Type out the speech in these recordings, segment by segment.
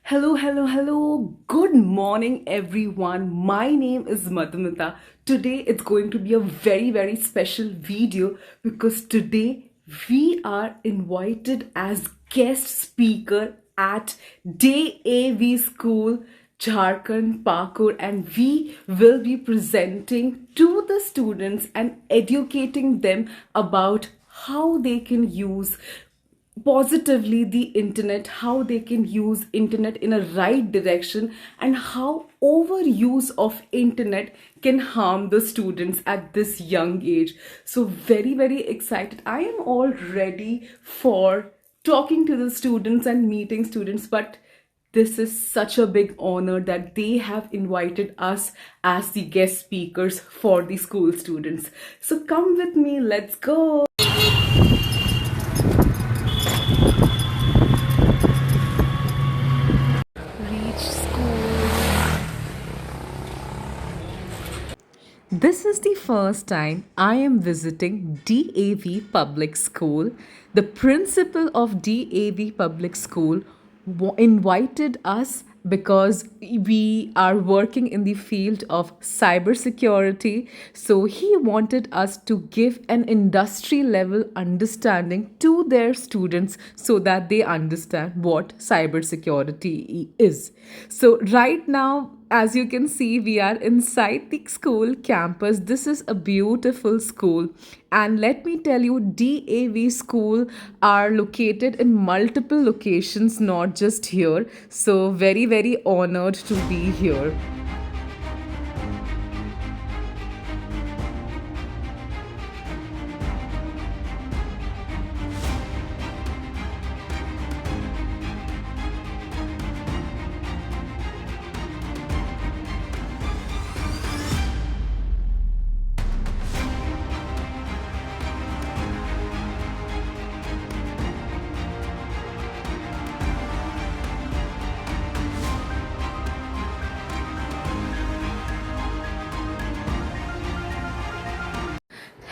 Hello, hello, hello. Good morning, everyone. My name is Madhumita. Today it's going to be a very, very special video because today we are invited as guest speaker at Day AV School, Jharkhand, Pakur, and we will be presenting to the students and educating them about how they can use positively the internet, how they can use internet in a right direction, and how overuse of internet can harm the students at this young age. So very, very excited. I am all ready for talking to the students and meeting students, but this is such a big honor that they have invited us as the guest speakers for the school students. So come with me, let's go. Reach school. This is the first time I am visiting DAV Public School. The principal of DAV Public School invited us because we are working in the field of cybersecurity. So he wanted us to give an industry level understanding to their students so that they understand what cybersecurity is. So right now, as you can see, we are inside the school campus. This is a beautiful school, and let me tell you, DAV school are located in multiple locations, not just here. So very, very honored to be here.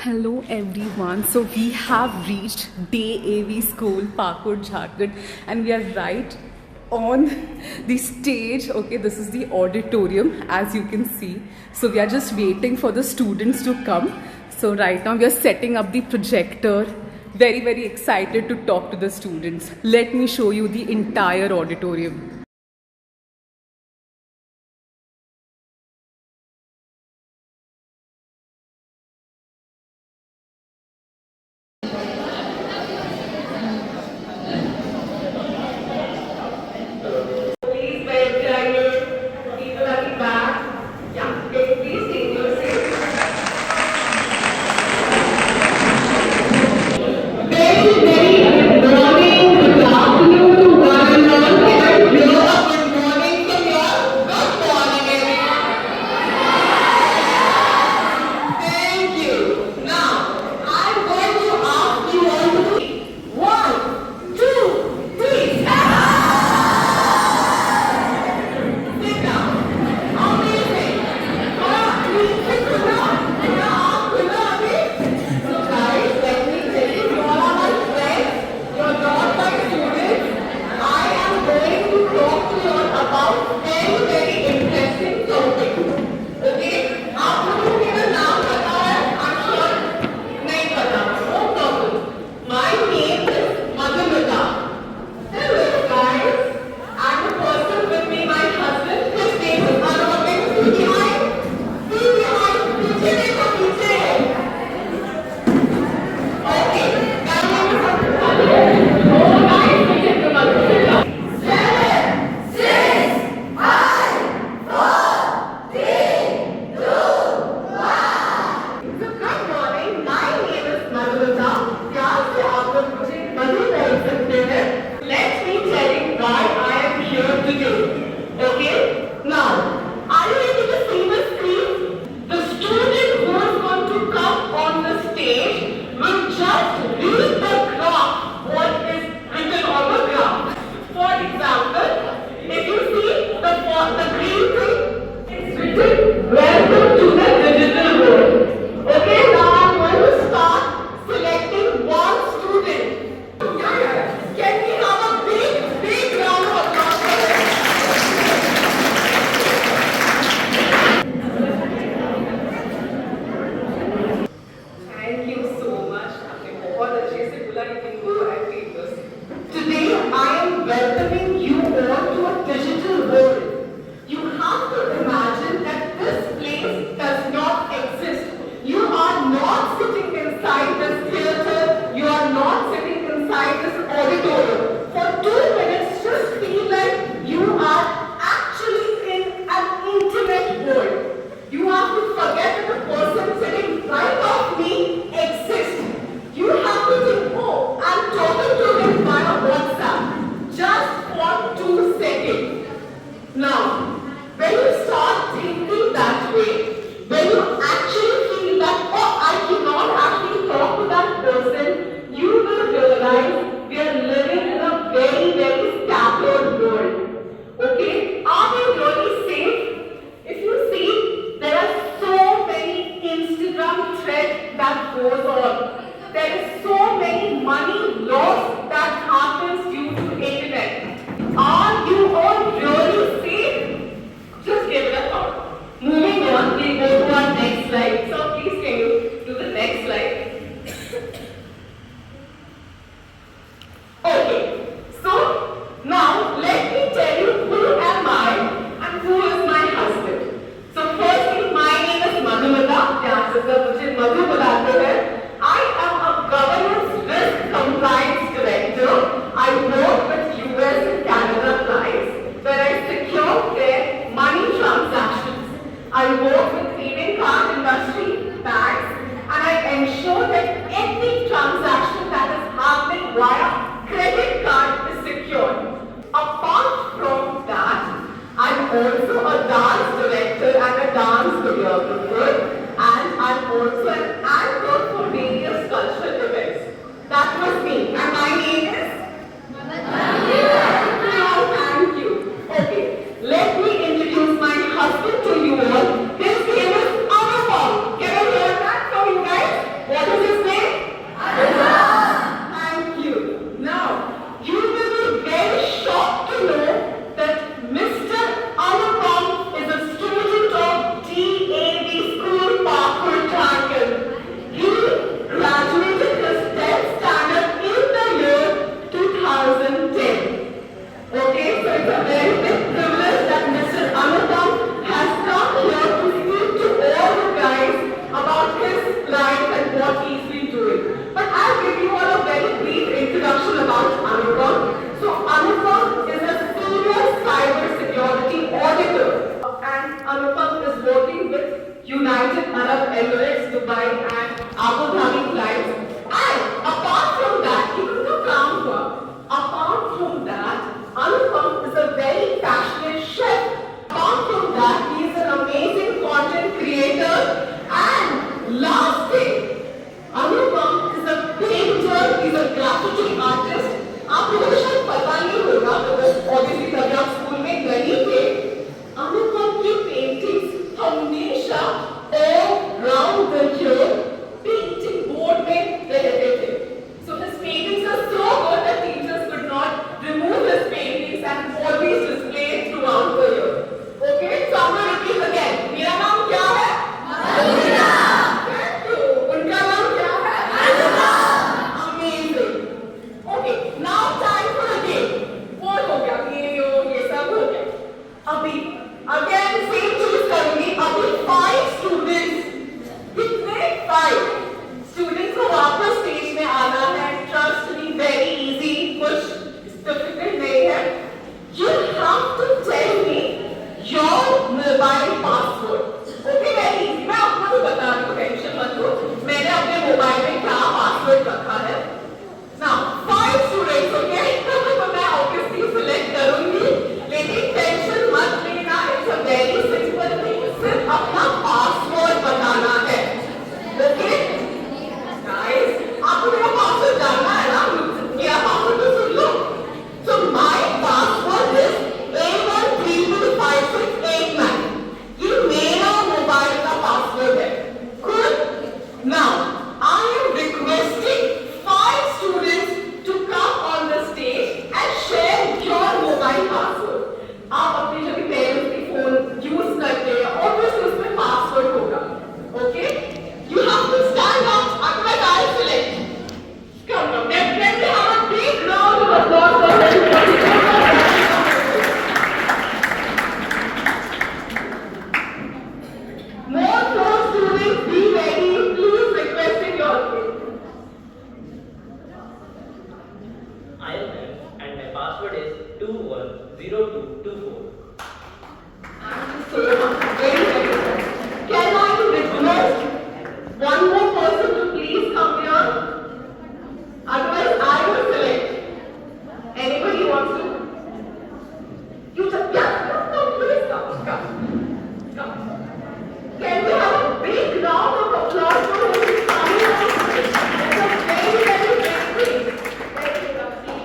Hello everyone. So we have reached Day AV School, Pakur, Jharkhand, and we are right on the stage. Okay, this is the auditorium, as you can see. So we are just waiting for the students to come. So right now we are setting up the projector. Very, very excited to talk to the students. Let me show you the entire auditorium. Please wait till people at the back. Yeah, please take your seat. Very, very good morning, good afternoon to one and all. via credit card is secured. Apart from that, I'm also a dance director and a dance choreographer, and I'm also an anchor for various cultural events. That was me, and my name is? Oh, thank you. Okay, let me introduce my husband to you all. His name is Anupam. Can I hear that from you guys? What is his name? Thank you. Now, you will be very shocked to know that Mr. Anupam is a student of DAV School, Pakur, Jharkhand. He graduated his 10th standard in the year 2010. Okay, so it's a very big privilege that Mr. Anupam has come here to speak to all the guys about his life and what he's been doing. But I'll give you all a very brief introduction about Anupam. So Anupam is a senior cyber security auditor, and Anupam is working with United Arab Emirates, Dubai and Abu Dhabi clients. And apart from that, even the Kampa, apart from that, Anupam is a very passionate chef. Apart from that, he is an amazing content creator. And last thing, Anupam is a painter, he's a graffiti artist. आप लोगों को शायद पता नहीं होगा, obviously तभी आप school में गए ही थे. अनुपम की पेंटिंग्स हमेशा all round the year painting board में रहते थे. So his paintings are so good that teachers could not remove his paintings and always display it throughout the year. Okay, so I'm going to repeat again. मेरा नाम क्या है? Thank you. उनका नाम क्या है? Amazing. Okay, now time for the game. What हो गया? ये सब हो गया. अभी again same चीज करूंगी. अभी 5 students. कितने? 5 students को वापस स्टेज में आना है. Trust me, very easy. कुछ difficult नहीं है. You have to tell me your mobile password. Okay, very easy. मैं आपको तो बता रही हूँ, टेंशन मत लो. मैंने अपने मोबाइल में क्या पासवर्ड रखा है. Now, 5 students, okay? तो मैं obviously select करूँगी. लेकिन टेंशन मत लेना. It's a very simple thing. सिर्फ अपना पासवर्ड बताना है. Okay? Guys, आपको मेरा पासवर्ड जानना है ना? मेरा पासवर्ड तो सुन लो. So my password is 81325689. ये मेरा मोबाइल का पासवर्ड है. Good? Now, I am requesting 5 students to come on the stage and share your mobile password. आप अपने जो भी पेरेंट्स की फोन यूज करते हैं, obviously उसमें पासवर्ड होगा. Okay? You have to stand up. Otherwise, I'll select. Come on, let's have a big round of applause for everybody. More students, be ready. Please requesting your name. I am M and my password is 210224. So very good. Can I request one more person to please come here? Otherwise, I will select. Anybody wants to? You just come, please come. Can we have a big round of applause for who is coming on stage? It's a very, very big thing. Very lovely.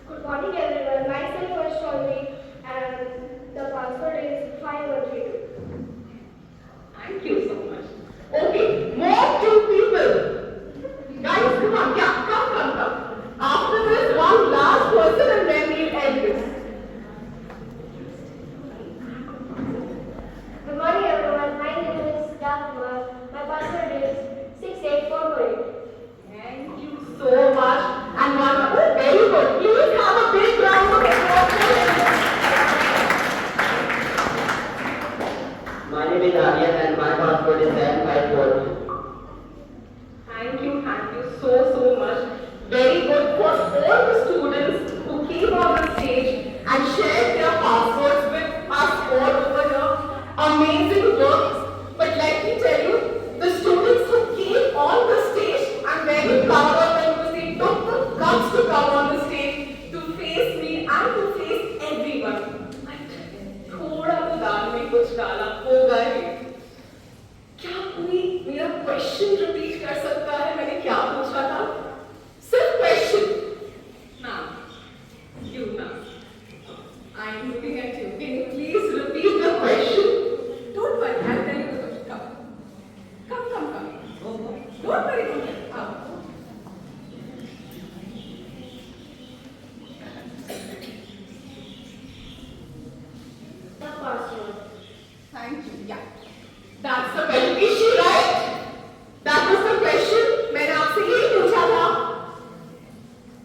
Good morning everyone, myself is Shalvi and the password is 5132. Thank you so much. Okay, more 2 people. Guys, come on, yeah, come. After this, one last person and then we'll end this. Good morning everyone, my name is Dakumar, my password is 68448. Thank you so much. And one more, oh, very good. Please have a big round of applause for him. My name is Aryan and my password is 7542. Thank you so much. Very good for all the students who came on the stage and shared their passwords with us all over here. Amazing work. But let me tell you, the students who came on the stage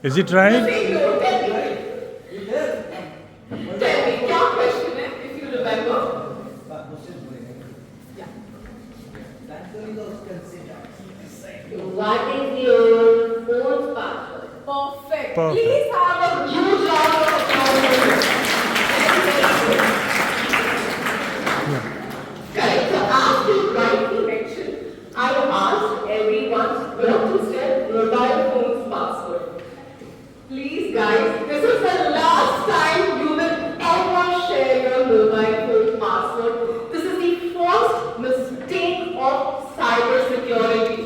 Is it right? No, tell me. Tell me, क्या question है, if you remember? What is your phone's password? Perfect. Perfect. Please have a huge round of applause. Correct. So as you rightly mentioned, I asked everyone what is their mobile phone's password. Please guys, this is the last time you will ever share your mobile phone password. This is the first mistake of cyber security.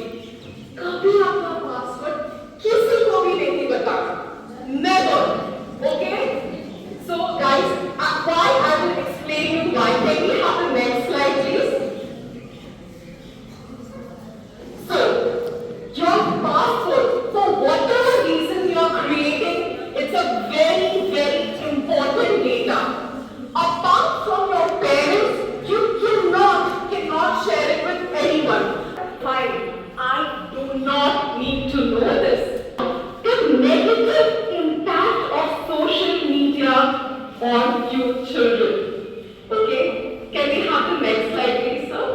कभी अपना password किसी को भी नहीं बताना. Never. Okay? So guys, why I will explain you why. Can we have the next slide please? So, your password, for whatever reason you are creating, it's a very, very important data. Apart from your parents, you cannot share it with anyone. Fine, I do not need to know this. The negative impact of social media on you children. Okay, can we have the next slide please, sir?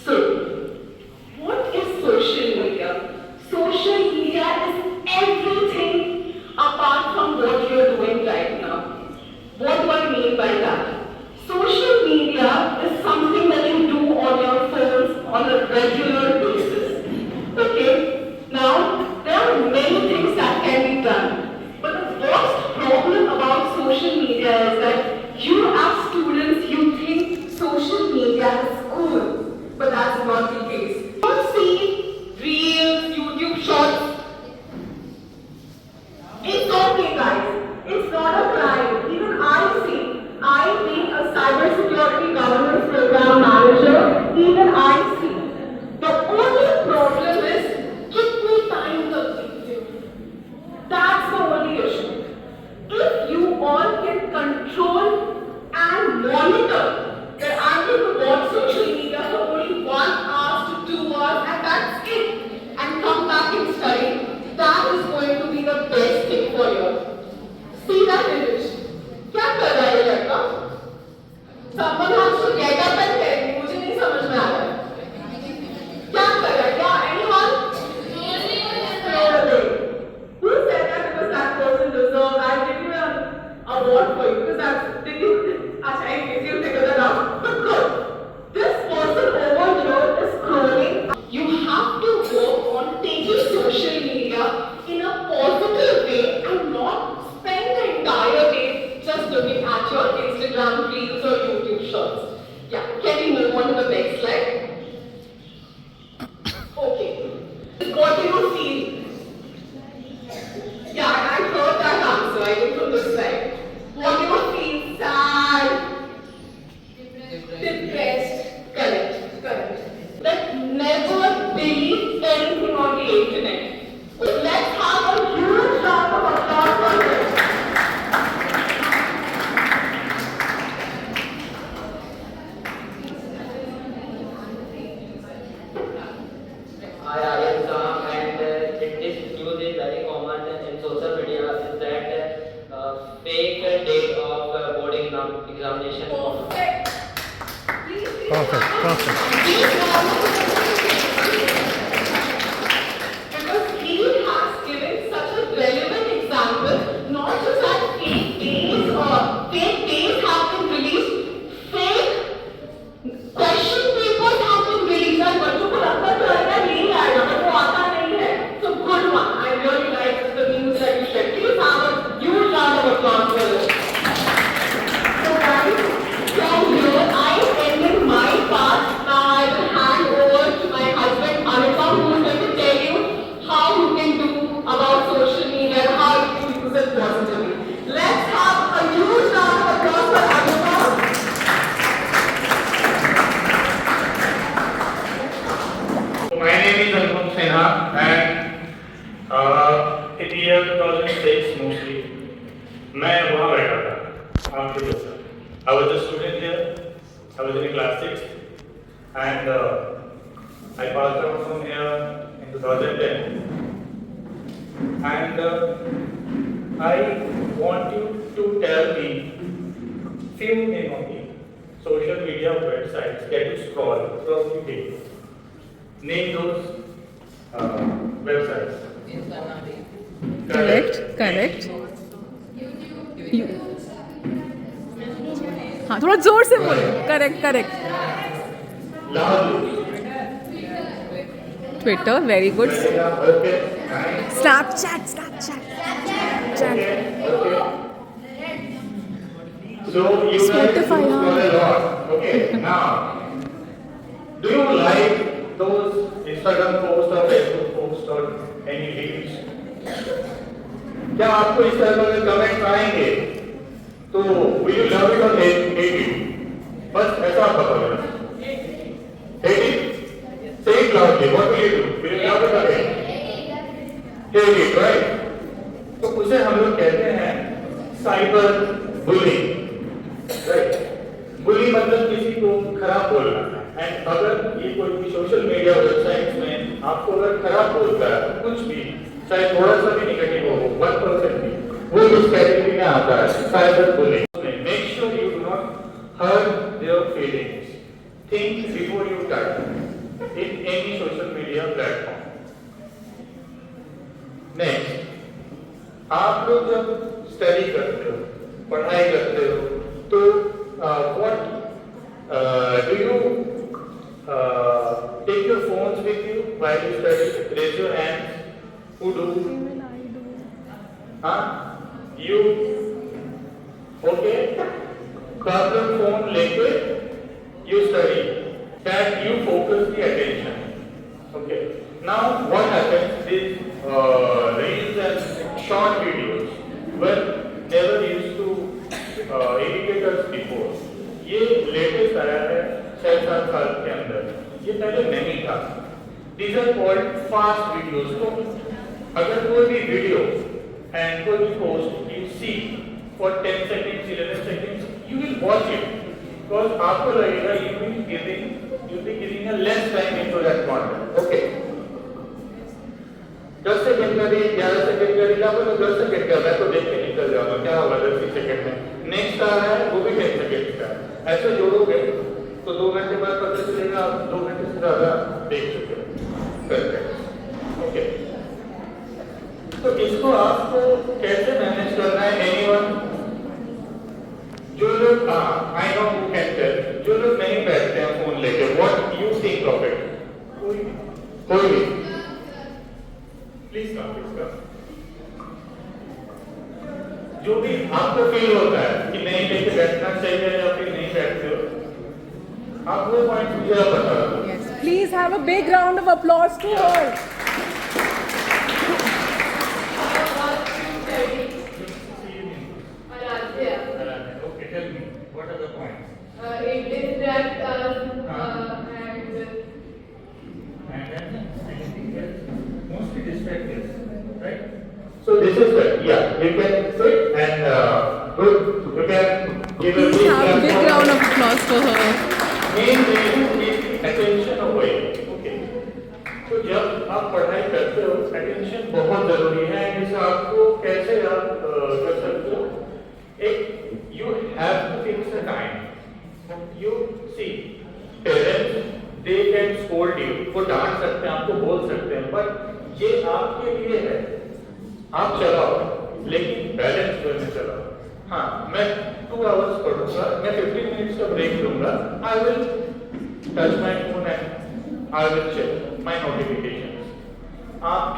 So, what is social media? Social media is everything apart from what you are doing right now. What do I mean by that? Social media is something that you do on your phones on a regular basis. Okay? Now, there are many things that can be done. But the worst problem about social media is that you as students, you think social media is cool. But that's not the case. You see reels, YouTube shorts. It's okay guys. It's not a crime. Even I being a cybersecurity governance program manager, even I see. The only problem is kitni time tak dekhte ho. That's the only issue. If you all can control and monitor that I'm going to watch social media for only 1 hour to 2 hours and that's it, and come back and study, that is going to be the best thing for you. See that image? क्या कर रहा है ये लड़का? Someone has to get up and tell me. मुझे नहीं समझ में आ रहा है. क्या कर रहा है? क्या anyone? Who said that because that person deserves? I'll give you an award for you because that's. Did you? Acha, in case you figure that out. But good. This person over here is scrolling. You have to work on taking social media in a positive way and not spend the entire day just looking at your Instagram reels or YouTube shorts. Yeah, can we move on to the next slide? Okay. What do you feel? Yeah, I heard that answer. I think from this side. What do you feel? Sad? Depressed? Correct. But never believe anything on the internet. Let's have a huge round of applause for this. I am Sam, and this news is very common in social media. Is that fake date of boarding examination? Perfect. Please, Perfect. because he has given such a relevant example, not just that fake days have been released, fake question papers have been released, and बच्चों को लगता है तो ऐसा नहीं आएगा, but वो आता नहीं है. So good one. I really like the news that you shared. Please have a huge round of applause for this. So guys, from here I am ending my part. Now I will hand over to my husband Anupam, who is going to tell you how you can do about social media and how you can use it positively. Let's have a huge round of applause for Anupam. My name is Anupam Sinha, and in year 2006 mostly, मैं वहाँ बैठा था आपके जैसा. I was a student here. I was in class 6, and I passed out from here in 2010. and I want you to tell me few name of the social media websites that you scroll throughout the day. Name those websites. Correct हाँ थोड़ा जोर से बोलो correct Twitter very good Okay. Snapchat So you Spotify, guys huh? scroll a lot. Okay. Now, do you like those Instagram posts or Facebook posts or any reels? क्या आपको इस तरह के कमेंट आएंगे तो will you love it or hate it? बस ऐसा आप बताओ. Hate it? Say it loudly. What will you do? Will you love it or hate it? Hate it, right? तो उसे हम लोग कहते हैं साइबर बुलिंग. राइट बुली मतलब किसी को खराब बोलना. एंड अगर ये कोई भी सोशल मीडिया वेबसाइट्स में आपको अगर खराब बोलता है कुछ भी चाहे थोड़ा सा भी नेगेटिव हो 1% भी वो इस कैटेगरी में आता है cyber bullying. Make sure you do not hurt their feelings. Think before you type in any social media platform. Next आप लोग जब स्टडी करते हो पढ़ाई करते हो तो what do you take your phones with you while you study? Raise your hands. Who do? हाँ you okay? तो आप लोग फोन लेके you study that you focus the attention. Okay. Now what happens is reels and short videos were never used to indicators before. ये latest आया है 6-7 साल के अंदर. ये पहले नहीं था. These are called fast videos. तो अगर कोई भी वीडियो and कोई भी post you see for 10 seconds, 11 seconds, you will watch it because आपको लगेगा you will be giving a less time into that content. Okay. 10 second का भी 11 सेकंड का भी आपको 10 सेकंड का मैं तो देख के निकल जाऊंगा क्या होगा 10 सेकंड में. नेक्स्ट आ रहा है वो भी 10 सेकंड का है. ऐसे जोड़ोगे तो 2 घंटे बाद पता चलेगा आप 2 घंटे से ज्यादा देख चुके हो. ओके तो इसको आपको कैसे मैनेज करना है. एनीवन जो लोग I know who can tell जो लोग नहीं बैठते हैं फोन लेके what you think of it. कोई भी प्लीज कम. जो भी आपको फील होता है कि नहीं लेके बैठना चाहिए या फिर नहीं बैठते हो आप वो पॉइंट मुझे आप बता दो. Please have a big round of applause to her. Okay, tell me what are the points? It distracts us And then anything else? Mostly distracted, right? So this is good. Yeah, you can sit and good. You can give a Please have a big round of applause for her. Main reason is attention away. Okay. तो जब आप पढ़ाई करते हो attention बहुत जरूरी है. इसे आपको कैसे आप कर सकते हो. एक you have to fix the time. You see parents they can scold you. वो डांट सकते हैं आपको बोल सकते हैं but ये आपके लिए है. आप चलाओ लेकिन बैलेंस में चलाओ. हाँ मैं 2 आवर्स पढ़ूंगा मैं 15 मिनट्स का ब्रेक लूंगा. I will touch my phone and I will check my notifications. आप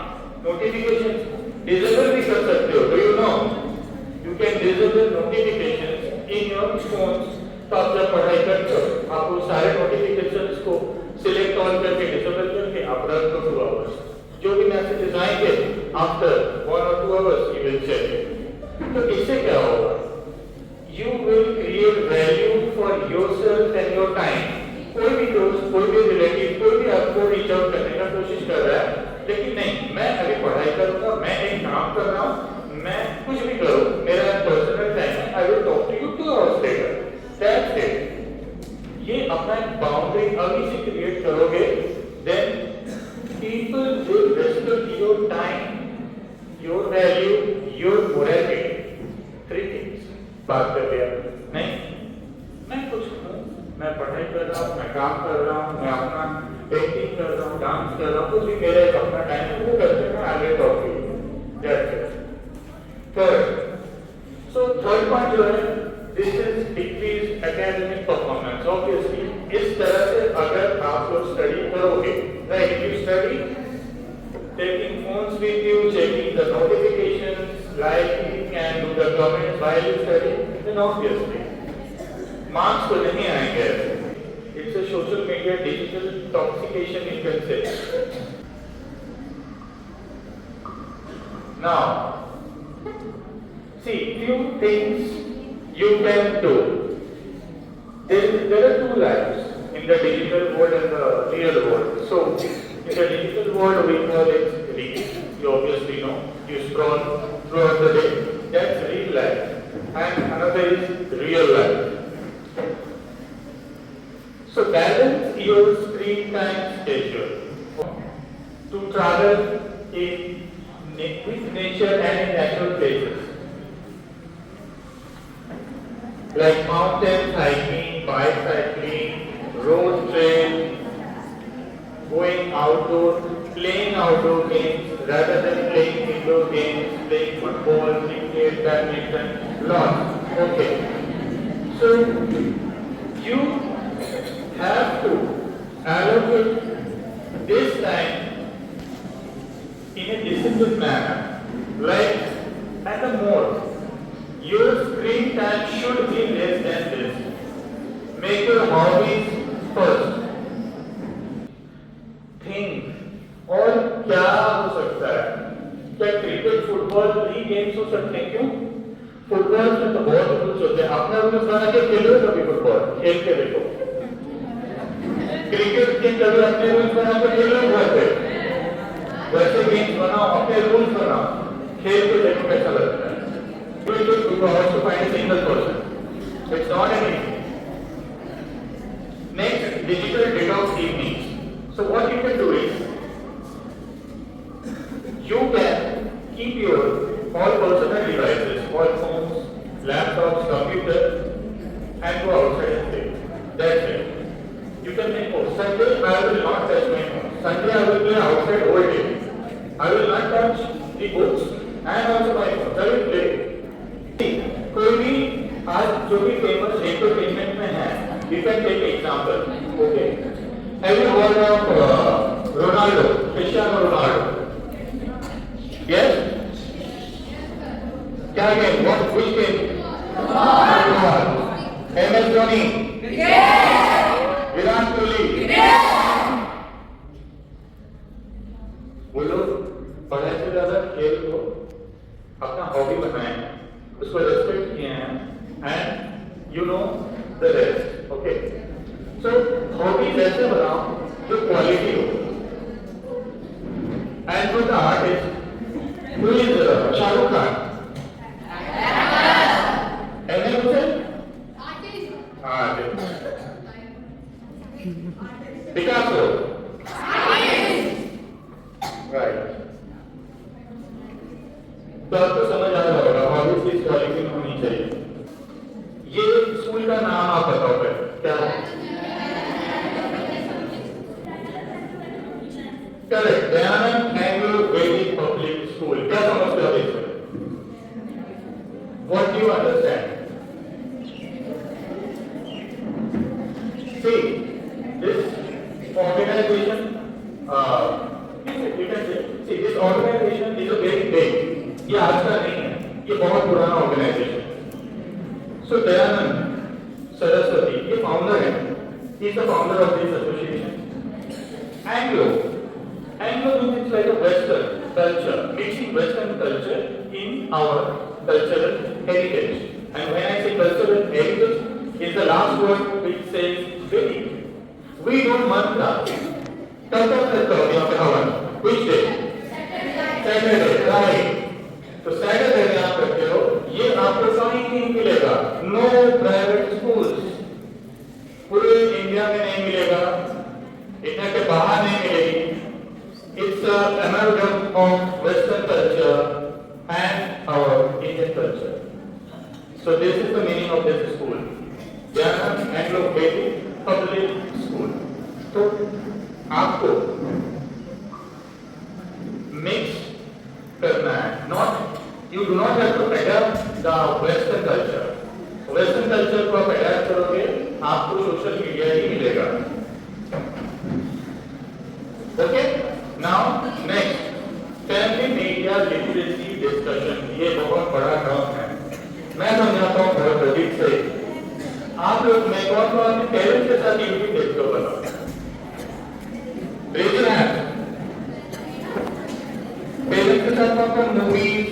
नोटिफिकेशंस डिसेबल भी कर सकते हो. Do you know you can disable notifications in your phones. तो आप जब पढ़ाई करते हो आप वो सारे नोटिफिकेशंस को सिलेक्ट ऑन करके डिसेबल करके आप रन को 2 आवर्स जो भी मैसेजेस आएंगे after 1 or 2 hours you will check it. तो इससे क्या होगा you will create value for yourself and your time. कोई भी दोस्त कोई भी रिलेटिव कोई भी आपको रीच आउट करने का कोशिश कर रहा है लेकिन नहीं मैं अभी पढ़ाई करूंगा मैं एक काम कर रहा हूँ मैं कुछ भी करूँ मेरा पर्सनल टाइम है. I will talk to you 2 hours later. That's it. ये अपना एक बाउंड्री अभी से क्रिएट करोगे then people will respect your time your value, your morality, 3 things बात करते हैं। नहीं, मैं कुछ हूँ, मैं पढ़ाई कर रहा हूँ, मैं काम कर रहा हूँ, मैं अपना पेंटिंग कर रहा हूँ, डांस कर रहा हूँ, कुछ भी मेरा एक अपना टाइम है, वो करते हैं, मैं आगे टॉप की। थर्ड, सो थर्ड पॉइंट जो है, this is decrease academic performance. Obviously इस तरह से अगर आप लोग स्टडी करोगे, right, you study taking phones with you, checking the notifications, liking and do the comments while you study, then obviously marks तो नहीं आएंगे। It's a social media digital toxication you can say. Now, see few things you can do. There are two lives in the digital world and the real world. So in the digital world, we call it reels. You obviously know. You scroll throughout the day. That's real life. And another is real life. So balance your screen time schedule to travel with nature and in natural places. Like mountain hiking, bicycling, road trail, going outdoor, playing outdoor games rather than playing indoor games, playing football, cricket, badminton, lots. Okay. So you have to allocate this time in a disciplined manner. Like at the most, your screen time should be less than this. Make your hobbies first. Think और क्या हो सकता है? क्या cricket football ही games हो सकते हैं? क्यों? फुटबॉल में तो बहुत रूल्स होते हैं। अपना रूल्स बना के खेलो, कभी फुटबॉल खेल के देखो। क्रिकेट के कभी अपने रूल्स बना के खेलो घर पे, वैसे गेम्स बनाओ, अपने रूल्स बनाओ, खेल के देखो कैसा लगता है। You will also find a single person. It's not an easy. Next, digital detox evenings. So what you can do is, you can keep your all personal devices, all phones, laptops, computer, and go outside and play. That's it. You can make more. Sunday I will not touch my phone. Sunday I will play outside all day. I will not touch the books and also my phone. I will play. कोई भी आज जो भी famous entertainment में है, you can take example. Okay. Have you heard of Ronaldo, Cristiano Ronaldo? Yes? क्या game? What? Which game? Football. MS Dhoni? Cricket. Virat Kohli? Cricket. वो लोग पढ़ाई से ज़्यादा खेल को अपना हॉबी बनाए, उसको रेस्पेक्ट किए हैं, and you know the rest. Okay. So hobbies ऐसे बनाओ जो क्वालिटी हो. And for the artist, who is Shahrukh Khan? Any question? Artist. Picasso. Right. तो आपको समझ आ रहा होगा हॉबीज किस क्वालिटी में होनी चाहिए। ये स्कूल का नाम आप बताओ फिर क्या है? करेक्ट, दयानंद एंग्लो वैदिक पब्लिक स्कूल। क्या समझते हो इसमें? What do you understand? See, this organization, you can see this organization is a very big. ये आज का नहीं है, ये बहुत पुराना ऑर्गेनाइजेशन। सो दयानंद सरस्वती ये फाउंडर है, he is the founder of this association. Anglo means like a Western culture, mixing Western culture in our cultural heritage. And when I say cultural heritage, is the last word which says Vedic. We do mantra. कब तक करते हो यहाँ पे हवन? Which day? Saturday, right? तो Saturday में आप करते हो, ये आपको कहीं नहीं मिलेगा। नो प्राइवेट स्कूल्स पूरे इंडिया में नहीं मिलेगा, इंडिया के बाहर नहीं मिलेगी। It's a amalgam of western culture and our Indian culture. So this is the meaning of this school. Jnana Anglo-Vedic Public School. तो आपको mix करना है. Not you do not have to adapt the Western culture. Western culture को आप adapt करोगे, आपको social media ही मिलेगा. Okay? Now next, family media literacy discussion. ये बहुत बड़ा टर्म है. मैं समझाता हूँ बहुत जल्दी से. आप लोग मैं कौन अपने पेरेंट्स के साथ यूट्यूब देखते हो बताओ. Raise your hand. पेरेंट्स के साथ आपको मूवीज,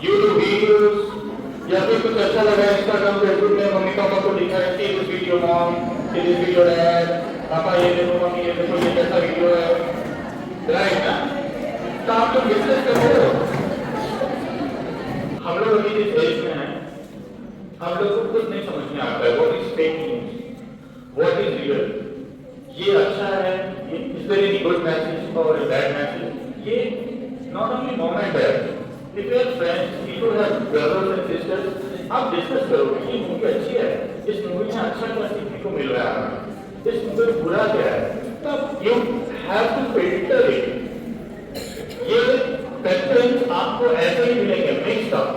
यूट्यूब वीडियोस या फिर कुछ अच्छा लगा इंस्टाग्राम फेसबुक में मम्मी पापा को दिखाया कि this video mom, this video dad, पापा ये देखो मम्मी ये देखो ये कैसा वीडियो है, राइट ना? तो आप लोग डिस्कस कर रहे हो. हम लोग अभी जिस एज में हैं, हम लोग को कुछ नहीं समझ में आता है. What is fake news, what is real, ये अच्छा है, ये is there any good message और बैड मैसेज. ये not only mom and dad, if you have friends, if you have brothers and sisters, आप डिस्कस करोगे ये मूवी अच्छी है, इस मूवी में अच्छा क्या सीखने को मिल रहा है, इस मूवी में बुरा क्या है. तब you have to filter it. ये कंटेंट आपको ऐसे ही मिलेंगे मिक्स्ड अप.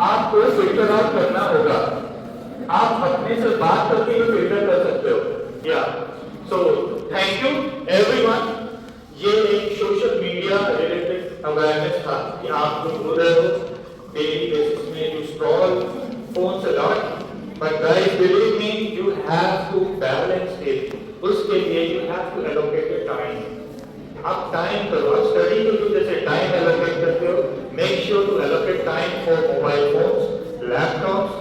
आपको फिल्टर आउट करना होगा. आप अपने से बात करके ये फिल्टर कर सकते हो. या सो थैंक यू एवरीवन. ये एक सोशल मीडिया रिलेटेड अवेयरनेस था कि आप जो बोल रहे हो डेली बेसिस में यू स्क्रॉल फोन से lot, but guys believe me you have to balance it. उसके लिए you have to allocate time. आप टाइम करो. आप स्टडी के लिए जैसे टाइम एलोकेट करते हो, make sure to allocate time for mobile phones, laptops,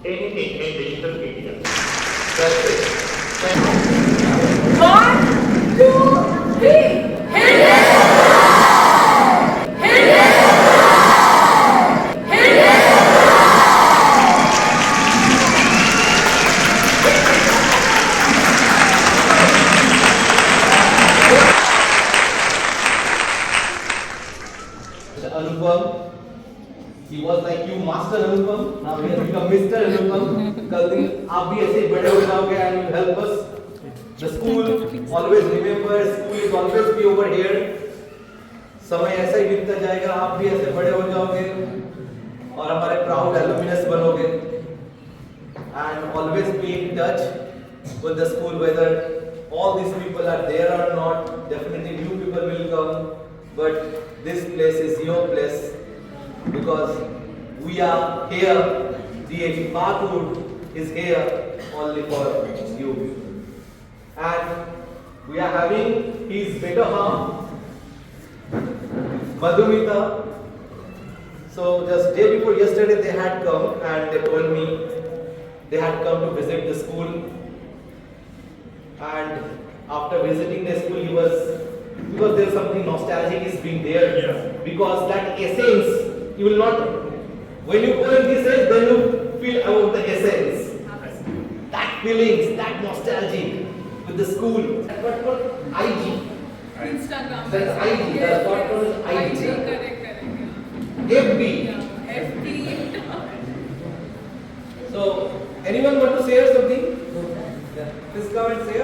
anything in digital media. That's it. Thank you. 1, 2, 3. Hit it! Hit it! Hit it! Anupam, he was like you master Anupam, now he has become Mr. Anupam. कल दिन आप भी ऐसे बड़े हो जाओगे and you help us. The school always remember, school is always be over here. समय ऐसा ही बीतता जाएगा, आप भी ऐसे बड़े हो जाओगे और हमारे proud alumnus बनोगे. And always be in touch with the school, whether all these people are there or not. Definitely new people will come, but this place is your place because we are here. DAV Pakur is here only for you. And we are having his better half, Madhumita. So just day before yesterday they had come and they told me they had come to visit the school. And after visiting the school, because there is something nostalgic is being there. Yeah. Because that essence, you will not, when you go in this age, then you feel about the essence. That feelings, that nostalgic with the school. That's what called IG. Instagram. That's IG. That's what called IG. Correct. FB. Yeah, FB. So, anyone want to say something? Yeah. Please come and say.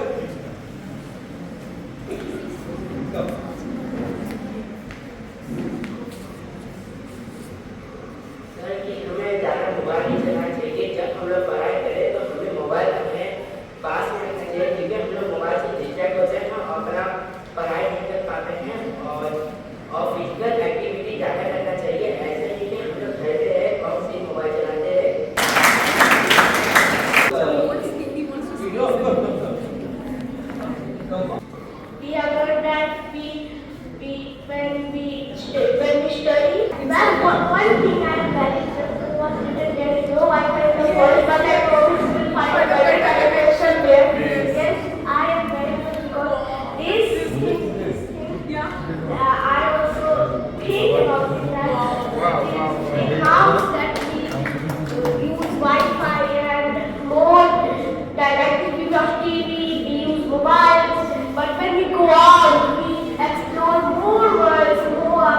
Come. Sir कि हमें ज़्यादा mobile नहीं चलाना चाहिए. जब हम लोग पढ़ाई करें तो हमें मोबाइल अपने पास में रखना चाहिए, क्योंकि हम लोग मोबाइल से डिस्ट्रैक्ट होते हैं और अपना पढ़ाई नहीं कर पाते हैं. और फिजिकल एक्टिविटी ज़्यादा करना चाहिए. ऐसे नहीं कि हम लोग घर पे रहे और सिर्फ मोबाइल चलाते रहे. We have heard that when we study, that one thing I am very interested was written there is no Wi-Fi in the world, but I promise we will find a better connection there. Yes, I am very much because this thing, I also think about it that it helps that we use Wi-Fi and more direct use of TV, we use mobiles, but when we go out, we explore more worlds, more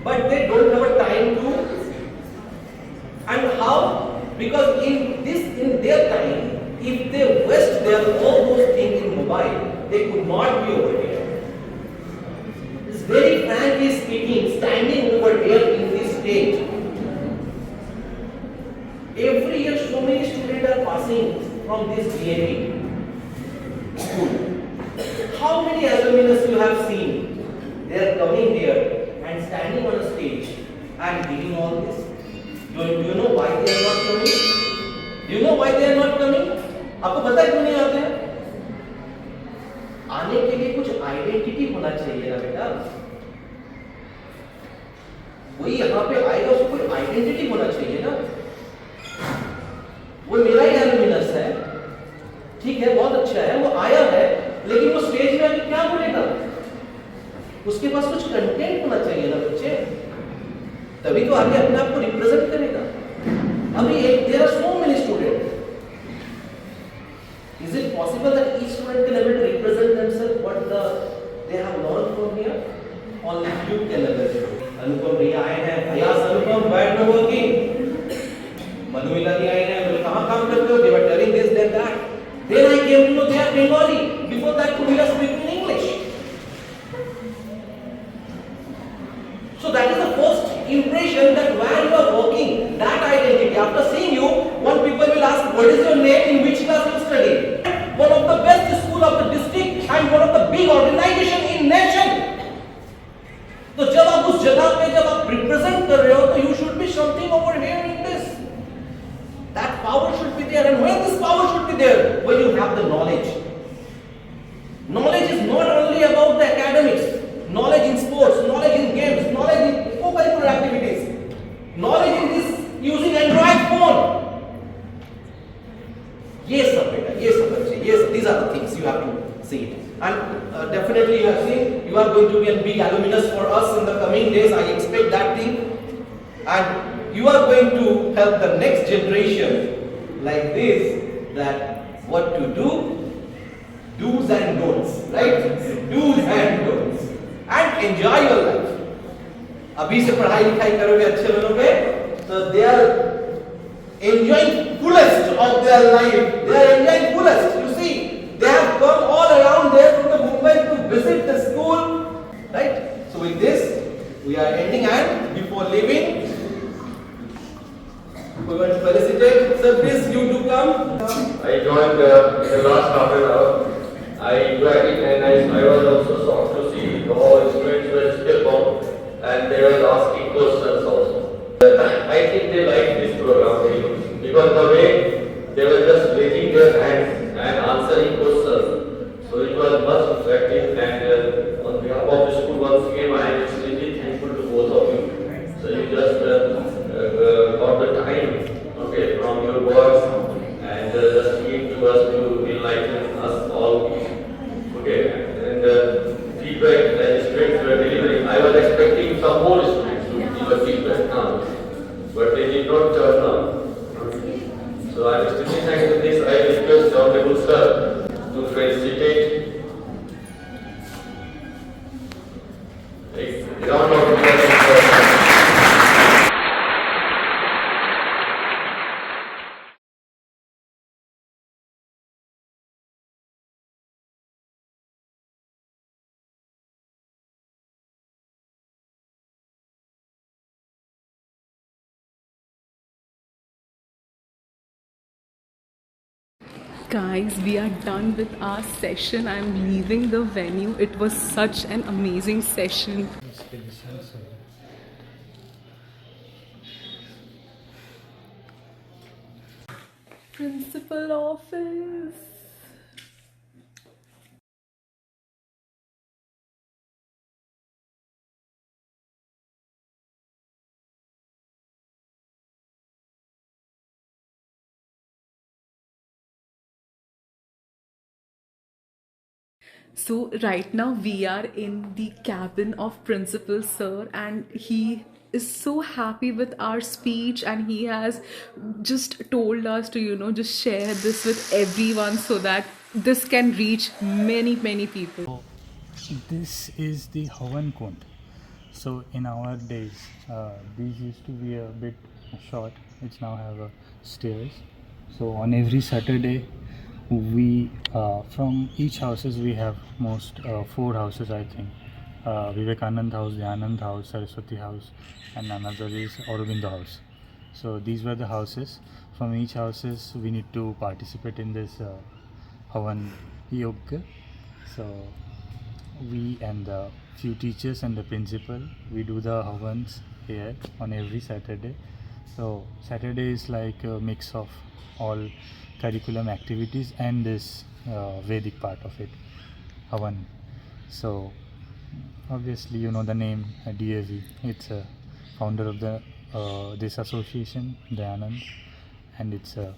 but they don't have a time to. And how? Because in their time, if they waste their all those things in mobile, they could not be over here. It's very frankly speaking, standing over here in this stage. Every year, so many students are passing from this DAV school. How many alumni you have seen? They are coming here and standing on a stage and giving all this. Do you know why they are not coming? Do you know why they are not coming? आपको पता है क्यों नहीं आते हैं? आने के लिए कुछ आइडेंटिटी होना चाहिए ना बेटा। कोई यहाँ पे आएगा उसको कोई आइडेंटिटी होना चाहिए ना। वो मेरा ही एलुमिनस है, ठीक है, बहुत अच्छा है, वो आया है, लेकिन वो स्टेज में आके क्या बोलेगा? उसके पास कुछ कंटेंट होना चाहिए ना बच्चे, तभी तो आगे अपने आप को रिप्रेजेंट करेगा। अभी there are so many student, is it possible that each student can able to represent themself what they have learn from here? Only few can able to. Anupam भैया आए हैं, अयास अनुपम बैठ में वर्किंग, मनुमिला जी आए हैं, बोले कहाँ काम करते हो? They were telling this that that. Then I came to know they are Bengali. Before that, we were speaking English. So that is the first impression that where you are working, that identity. After seeing you, one people will ask, what is your name, in which class you study? One of the best school of the district and one of the big organization in nation. तो जब आप उस जगह पे जब आप represent कर रहे हो, तो you should be something over here in this. That power should be there, and when this power should be there, when you have the knowledge. Knowledge is not only about the academics, knowledge in sports, knowledge in games, knowledge in co-curricular activities, knowledge in this using Android phone. Yes, sir, beta. Yes, sir, bachche. Yes, these are the things you have to see it. And definitely you have seen, you are going to be a big alumnus for us in the coming days. I expect that thing. And you are going to help the next generation like this, that what to do, do's and don'ts, right? Do's and don'ts, and enjoy your life. अभी से पढ़ाई लिखाई करोगे, अच्छे बनोगे, so they are enjoying fullest of their life. They are enjoying fullest. You see, they have come all around there from the Mumbai to visit the school, right? So with this, we are ending, and before leaving, we want to felicitate. Sir, please you to come. I joined in the last half an hour. I enjoyed it, and I was also shocked to see how students were still on and they were asking questions also. I think they liked this program very much because the way they were just raising their hands and answering questions. So it was much effective, and on behalf of the school, once again I am extremely thankful to both of you. So you just got the time, okay, from your words and just came to us to enlighten us all, okay, and feedback that students were delivering. I was expecting some more students to give a feedback now, but they did not turn up. So I am extremely thankful for this. I request the Honorable Sir to felicitate. A round of applause. Guys, we are done with our session. I'm leaving the venue. It was such an amazing session. Principal office. So right now we are in the cabin of Principal Sir, and he is so happy with our speech, and he has just told us to, just share this with everyone so that this can reach many people. This is the Havan Kund. So in our days, these used to be a bit short. It's now have a stairs. So on every Saturday, we from each houses we have most 4 houses, I think. Vivekanand House, Dhyanand House, Saraswati House, and another is Aurobindo House. So these were the houses. From each houses, we need to participate in this Havan Yoga. So we and the few teachers and the principal, we do the Havans here on every Saturday. So Saturday is like a mix of all curriculum activities and this Vedic part of it, Havan. So obviously you know the name DAV. It's a founder of the this association, Dayanand, and it's a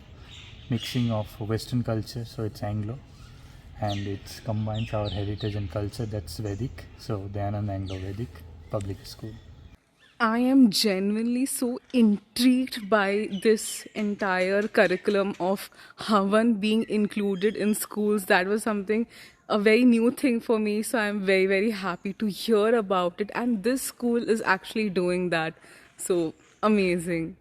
mixing of Western culture, so it's Anglo, and it combines our heritage and culture, that's Vedic. So Dayanand Anglo Vedic Public School. I am genuinely so intrigued by this entire curriculum of Havan being included in schools. That was something, a very new thing for me. So I'm very, very happy to hear about it. And this school is actually doing that. So amazing.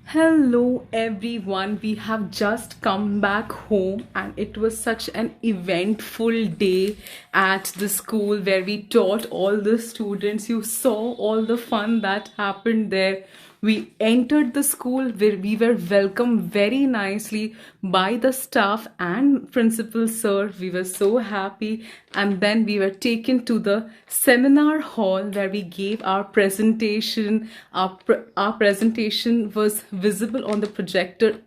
Hello everyone, we have just come back home and it was such an eventful day at the school where we taught all the students. You saw all the fun that happened there. We entered the school where we were welcomed very nicely by the staff and principal sir. We were so happy, and then we were taken to the seminar hall where we gave our presentation. Our presentation was visible on the projector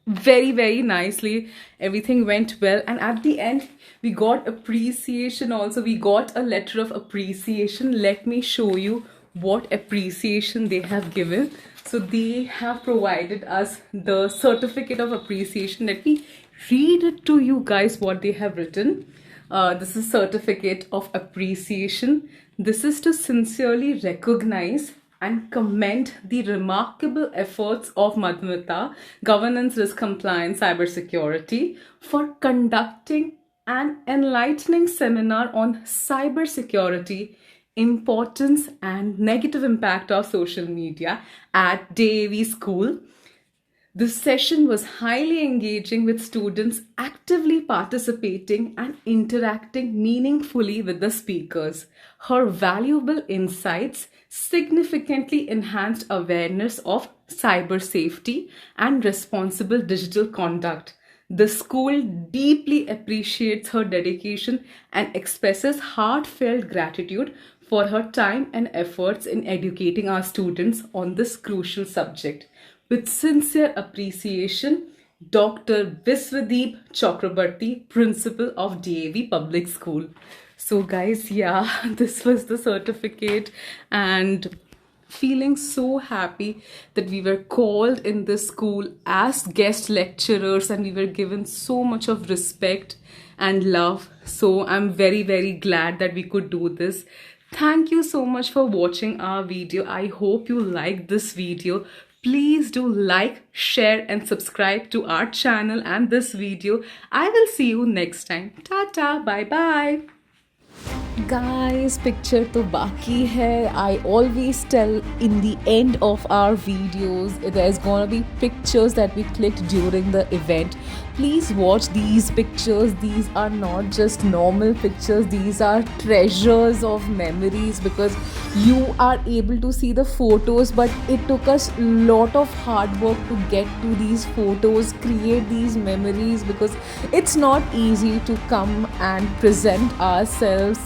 very, very nicely. Everything went well, and at the end we got appreciation also. We got a letter of appreciation. Let me show you what appreciation they have given. So they have provided us the certificate of appreciation. Let me read it to you guys what they have written. This is certificate of appreciation. This is to sincerely recognize and commend the remarkable efforts of Madhumita, Governance, Risk Compliance, Cybersecurity, for conducting an enlightening seminar on cybersecurity, importance and negative impact of social media at DAV School. This session was highly engaging, with students actively participating and interacting meaningfully with the speakers. Her valuable insights significantly enhanced awareness of cyber safety and responsible digital conduct. The school deeply appreciates her dedication and expresses heartfelt gratitude for her time and efforts in educating our students on this crucial subject. With sincere appreciation, Dr. Viswadeep Chakrabarti, Principal of DAV Public School. So guys, yeah, this was the certificate, and feeling so happy that we were called in this school as guest lecturers and we were given so much of respect and love. So I'm very, very glad that we could do this. Thank you so much for watching our video. I hope you liked this video. Please do like, share and subscribe to our channel and this video. I will see you next time. Tata, bye bye. Guys, picture to baki hai. I always tell in the end of our videos there's gonna be pictures that we clicked during the event. Please watch these pictures. These are not just normal pictures, these are treasures of memories, because you are able to see the photos, but it took us a lot of hard work to get to these photos, create these memories, because it's not easy to come and present ourselves,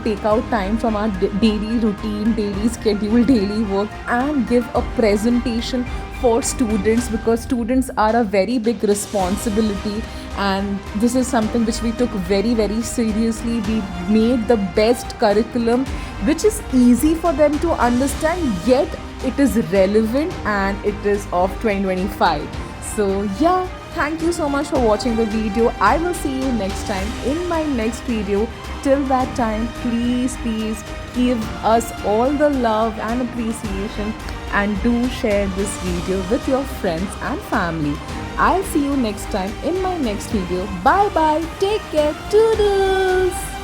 take out time from our daily routine, daily schedule, daily work and give a presentation for students, because students are a very big responsibility, and this is something which we took very, very seriously. We made the best curriculum which is easy for them to understand, yet it is relevant and it is of 2025. So yeah, thank you so much for watching the video. I will see you next time in my next video. Till that time, please give us all the love and appreciation, and do share this video with your friends and family. I'll see you next time in my next video. Bye bye. Take care. Toodles.